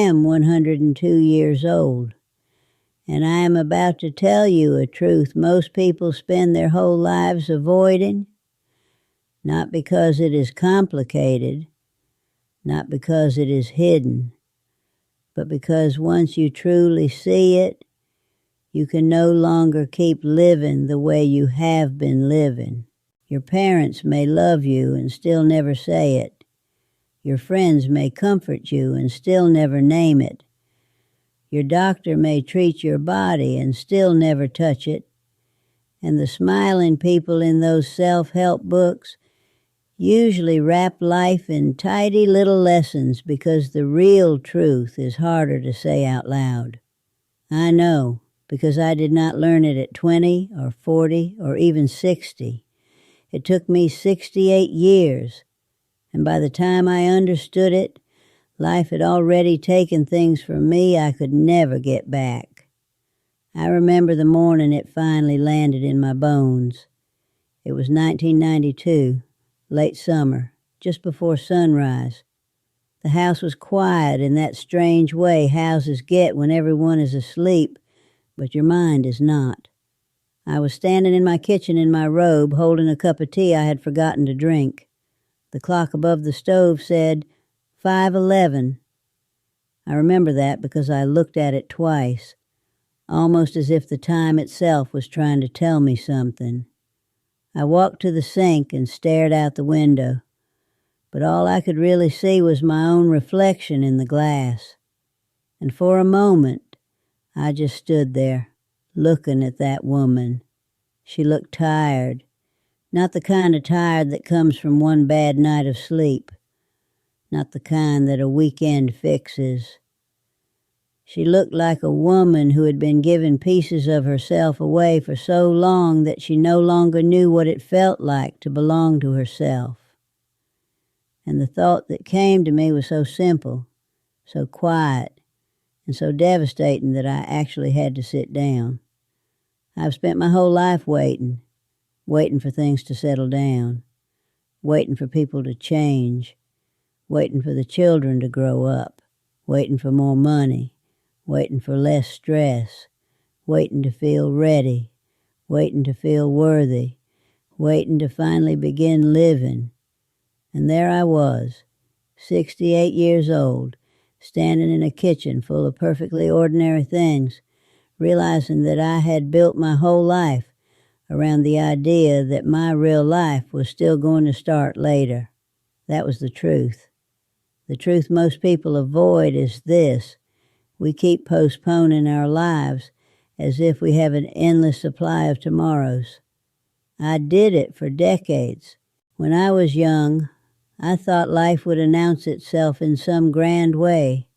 am 102 years old, and I am about to tell you a truth most people spend their whole lives avoiding, not because it is complicated, not because it is hidden, but because once you truly see it, you can no longer keep living the way you have been living. Your parents may love you and still never say it. Your friends may comfort you and still never name it. Your doctor may treat your body and still never touch it. And the smiling people in those self-help books usually wrap life in tidy little lessons because the real truth is harder to say out loud. I know, because I did not learn it at 20 or 40 or even 60. It took me 68 years, and by the time I understood it, life had already taken things from me I could never get back. I remember the morning it finally landed in my bones. It was 1992, late summer, just before sunrise. The house was quiet in that strange way houses get when everyone is asleep, but your mind is not. I was standing in my kitchen in my robe, holding a cup of tea I had forgotten to drink. The clock above the stove said 5:11. I remember that because I looked at it twice, almost as if the time itself was trying to tell me something. I walked to the sink and stared out the window, but all I could really see was my own reflection in the glass. And for a moment, I just stood there, looking at that woman. She looked tired, not the kind of tired that comes from one bad night of sleep, not the kind that a weekend fixes. She looked like a woman who had been giving pieces of herself away for so long that she no longer knew what it felt like to belong to herself. And the thought that came to me was so simple, so quiet, and so devastating that I actually had to sit down. I've spent my whole life waiting for things to settle down, waiting for people to change, waiting for the children to grow up, waiting for more money, waiting for less stress, waiting to feel ready, waiting to feel worthy, waiting to finally begin living. And there I was, 68 years old, standing in a kitchen full of perfectly ordinary things, realizing that I had built my whole life around the idea that my real life was still going to start later. That was the truth. The truth most people avoid is this: we keep postponing our lives as if we have an endless supply of tomorrows. I did it for decades. When I was young, I thought life would announce itself in some grand way.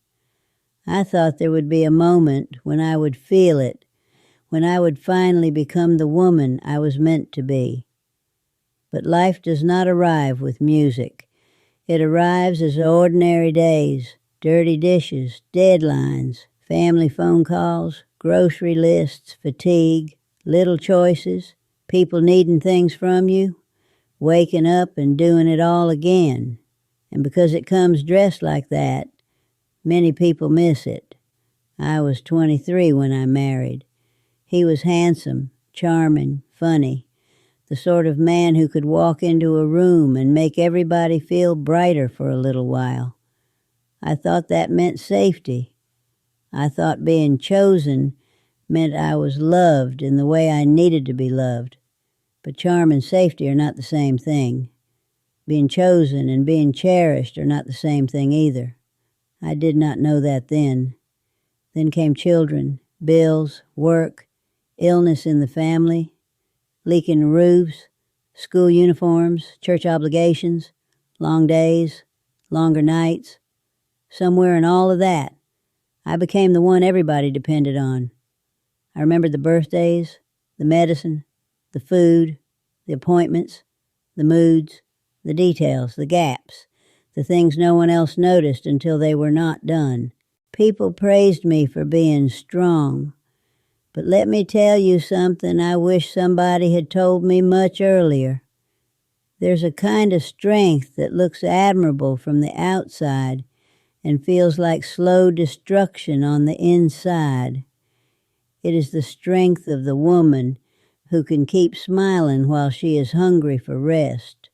I thought there would be a moment when I would feel it, when I would finally become the woman I was meant to be. But life does not arrive with music. It arrives as ordinary days, dirty dishes, deadlines, family phone calls, grocery lists, fatigue, little choices, people needing things from you, waking up and doing it all again. And because it comes dressed like that, many people miss it. I was 23 when I married. He was handsome, charming, funny, the sort of man who could walk into a room and make everybody feel brighter for a little while. I thought that meant safety. I thought being chosen meant I was loved in the way I needed to be loved. But charm and safety are not the same thing. Being chosen and being cherished are not the same thing either. I did not know that then. Then came children, bills, work, illness in the family, leaking roofs, school uniforms, church obligations, long days, longer nights. Somewhere in all of that, I became the one everybody depended on. I remembered the birthdays, the medicine, the food, the appointments, the moods, the details, the gaps, the things no one else noticed until they were not done. People praised me for being strong. But let me tell you something I wish somebody had told me much earlier. There's a kind of strength that looks admirable from the outside and feels like slow destruction on the inside. It is the strength of the woman who can keep smiling while she is hungry for rest.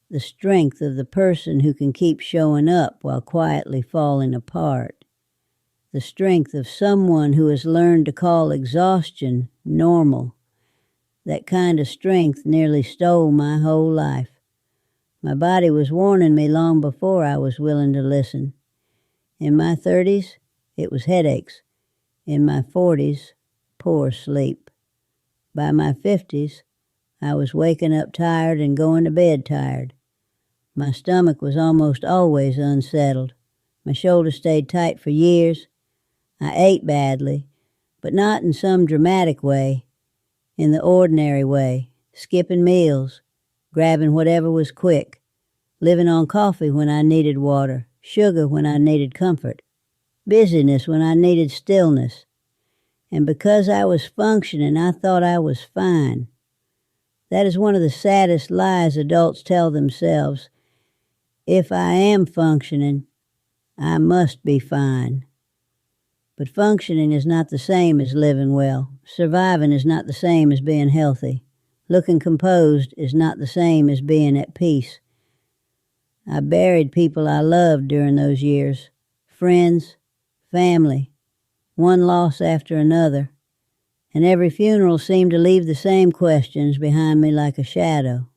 The strength of the person who can keep showing up while quietly falling apart. The strength of someone who has learned to call exhaustion normal. That kind of strength nearly stole my whole life. My body was warning me long before I was willing to listen. In my 30s, it was headaches. In my 40s, poor sleep. By my 50s, I was waking up tired and going to bed tired. My stomach was almost always unsettled. My shoulders stayed tight for years. I ate badly, but not in some dramatic way. In the ordinary way, skipping meals, grabbing whatever was quick, living on coffee when I needed water, sugar when I needed comfort, busyness when I needed stillness. And because I was functioning, I thought I was fine. That is one of the saddest lies adults tell themselves. If I am functioning, I must be fine. But functioning is not the same as living well. Surviving is not the same as being healthy. Looking composed is not the same as being at peace. I buried people I loved during those years. Friends, family, one loss after another. And every funeral seemed to leave the same questions behind me like a shadow.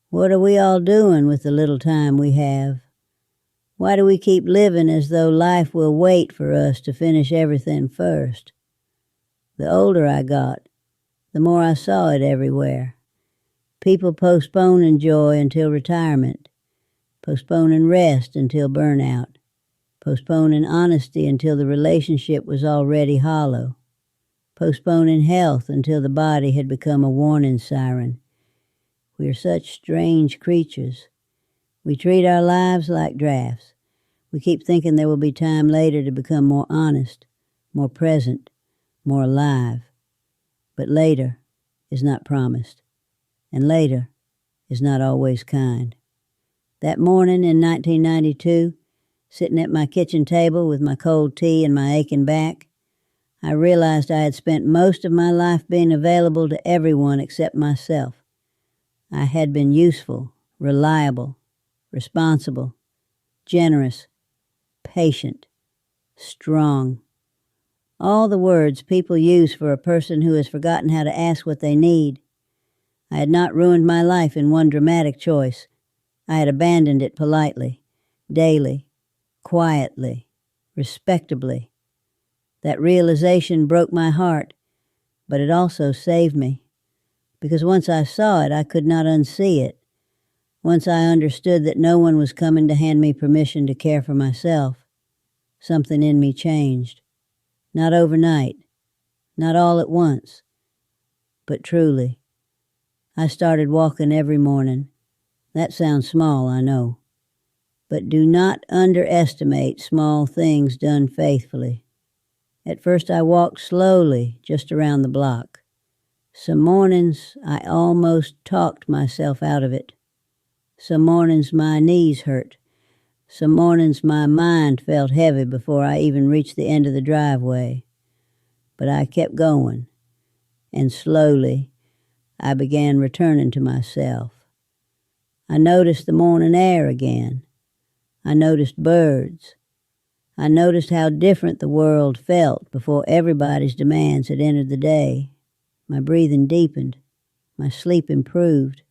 What are we all doing with the little time we have? Why do we keep living as though life will wait for us to finish everything first? The older I got, the more I saw it everywhere. People postponing joy until retirement, postponing rest until burnout, postponing honesty until the relationship was already hollow, postponing health until the body had become a warning siren. We are such strange creatures. We treat our lives like drafts. We keep thinking there will be time later to become more honest, more present, more alive. But later is not promised, and later is not always kind. That morning in 1992, sitting at my kitchen table with my cold tea and my aching back, I realized I had spent most of my life being available to everyone except myself. I had been useful, reliable, responsible, generous, patient, strong. All the words people use for a person who has forgotten how to ask what they need. I had not ruined my life in one dramatic choice. I had abandoned it politely, daily, quietly, respectably. That realization broke my heart, but it also saved me. Because once I saw it, I could not unsee it. Once I understood that no one was coming to hand me permission to care for myself, something in me changed. Not overnight, not all at once, but truly. I started walking every morning. That sounds small, I know. But do not underestimate small things done faithfully. At first I walked slowly, just around the block. Some mornings I almost talked myself out of it. Some mornings my knees hurt. Some mornings my mind felt heavy before I even reached the end of the driveway. But I kept going, and slowly I began returning to myself. I noticed the morning air again. I noticed birds. I noticed how different the world felt before everybody's demands had entered the day. My breathing deepened. My sleep improved.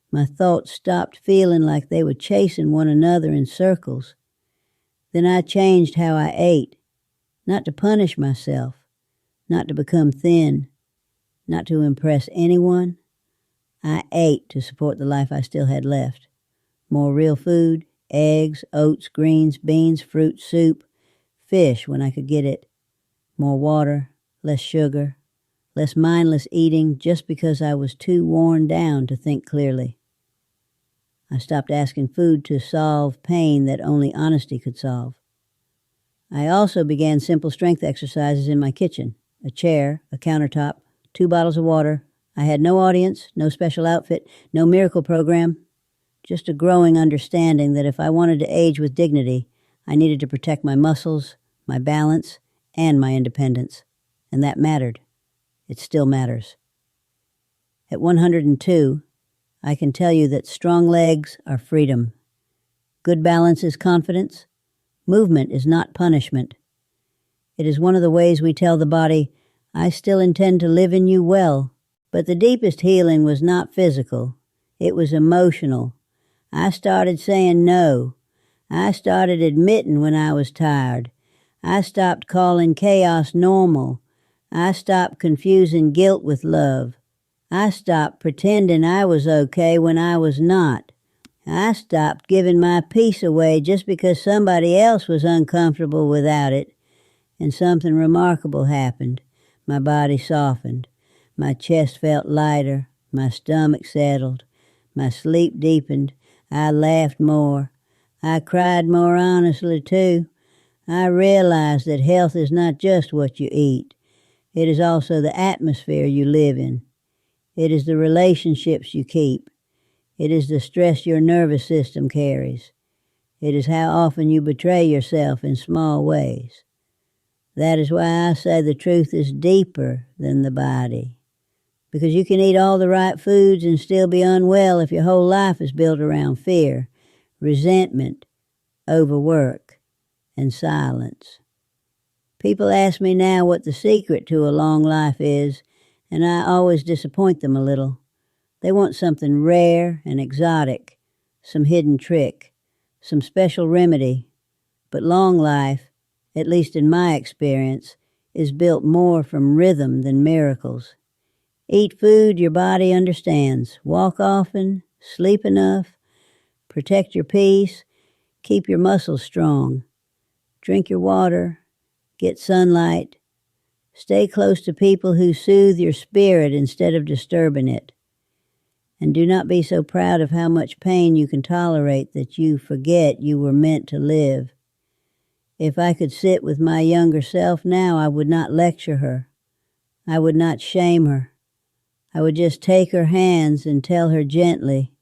My thoughts stopped feeling like they were chasing one another in circles. Then I changed how I ate, not to punish myself, not to become thin, not to impress anyone. I ate to support the life I still had left. More real food, eggs, oats, greens, beans, fruit, soup, fish when I could get it. More water, less sugar, less mindless eating just because I was too worn down to think clearly. I stopped asking food to solve pain that only honesty could solve. I also began simple strength exercises in my kitchen. A chair, a countertop, 2 bottles of water. I had no audience, no special outfit, no miracle program. Just a growing understanding that if I wanted to age with dignity, I needed to protect my muscles, my balance, and my independence. And that mattered. It still matters. At 102, I can tell you that strong legs are freedom. Good balance is confidence. Movement is not punishment. It is one of the ways we tell the body, I still intend to live in you well. But the deepest healing was not physical. It was emotional. I started saying no. I started admitting when I was tired. I stopped calling chaos normal. I stopped confusing guilt with love. I stopped pretending I was okay when I was not. I stopped giving my peace away just because somebody else was uncomfortable without it. And something remarkable happened. My body softened. My chest felt lighter. My stomach settled. My sleep deepened. I laughed more. I cried more honestly, too. I realized that health is not just what you eat. It is also the atmosphere you live in. It is the relationships you keep. It is the stress your nervous system carries. It is how often you betray yourself in small ways. That is why I say the truth is deeper than the body. Because you can eat all the right foods and still be unwell if your whole life is built around fear, resentment, overwork, and silence. People ask me now what the secret to a long life is, and I always disappoint them a little. They want something rare and exotic, some hidden trick, some special remedy. But long life, at least in my experience, is built more from rhythm than miracles. Eat food your body understands. Walk often, sleep enough, protect your peace, keep your muscles strong. Drink your water, get sunlight. Stay close to people who soothe your spirit instead of disturbing it. And do not be so proud of how much pain you can tolerate that you forget you were meant to live. If I could sit with my younger self now, I would not lecture her. I would not shame her. I would just take her hands and tell her gently,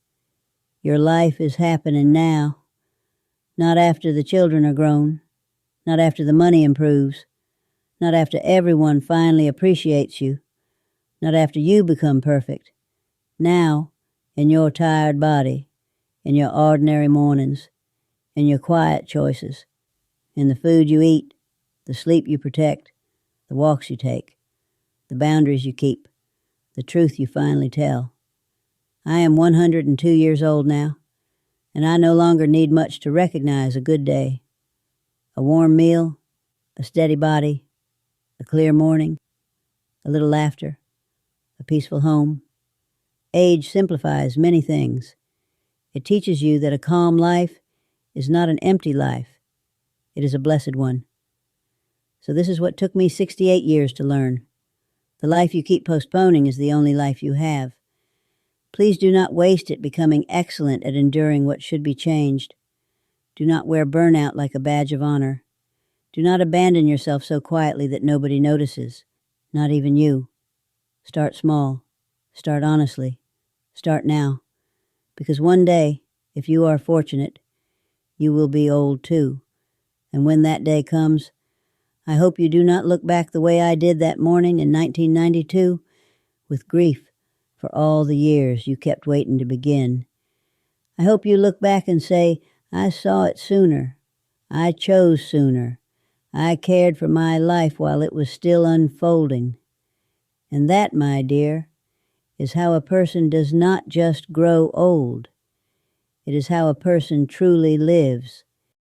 your life is happening now, not after the children are grown, not after the money improves, not after everyone finally appreciates you, not after you become perfect. Now, in your tired body, in your ordinary mornings, in your quiet choices, in the food you eat, the sleep you protect, the walks you take, the boundaries you keep, the truth you finally tell. I am 102 years old now, and I no longer need much to recognize a good day. A warm meal, a steady body, a clear morning, a little laughter, a peaceful home. Age simplifies many things. It teaches you that a calm life is not an empty life. It is a blessed one. So this is what took me 68 years to learn. The life you keep postponing is the only life you have. Please do not waste it becoming excellent at enduring what should be changed. Do not wear burnout like a badge of honor. Do not abandon yourself so quietly that nobody notices, not even you. Start small. Start honestly. Start now. Because one day, if you are fortunate, you will be old too. And when that day comes, I hope you do not look back the way I did that morning in 1992, with grief for all the years you kept waiting to begin. I hope you look back and say, I saw it sooner. I chose sooner. I cared for my life while it was still unfolding. And that, my dear, is how a person does not just grow old. It is how a person truly lives.